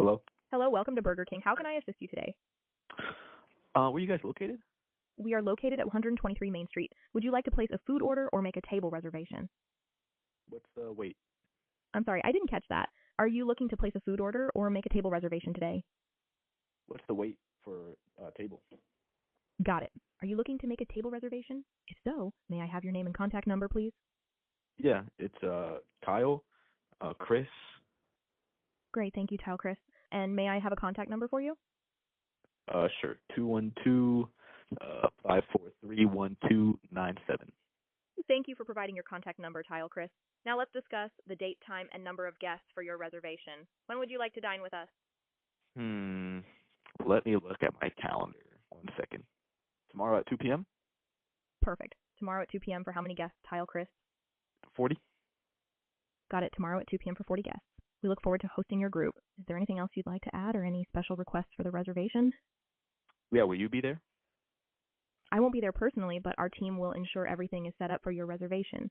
Hello. Hello, welcome to Burger King. How can I assist you today? Where are you guys located? We are located at 123 Main Street. Would you like to place a food order or make a table reservation? What's the wait? I'm sorry, I didn't catch that. Are you looking to place a food order or make a table reservation today? What's the wait for table? Got it. Are you looking to make a table reservation? If so, may I have your name and contact number, please? Yeah, it's Kyle, Chris. Great, thank you, Tile Chris. And may I have a contact number for you? Sure. 212-543-1297. Thank you for providing your contact number, Tile Chris. Now let's discuss the date, time, and number of guests for your reservation. When would you like to dine with us? Let me look at my calendar. 1 second. Tomorrow at 2 p.m.? Perfect. Tomorrow at 2 p.m. for how many guests, Tile Chris? 40? Got it. Tomorrow at 2 p.m. for 40 guests. We look forward to hosting your group. Is there anything else you'd like to add or any special requests for the reservation? Yeah, will you be there? I won't be there personally, but our team will ensure everything is set up for your reservation.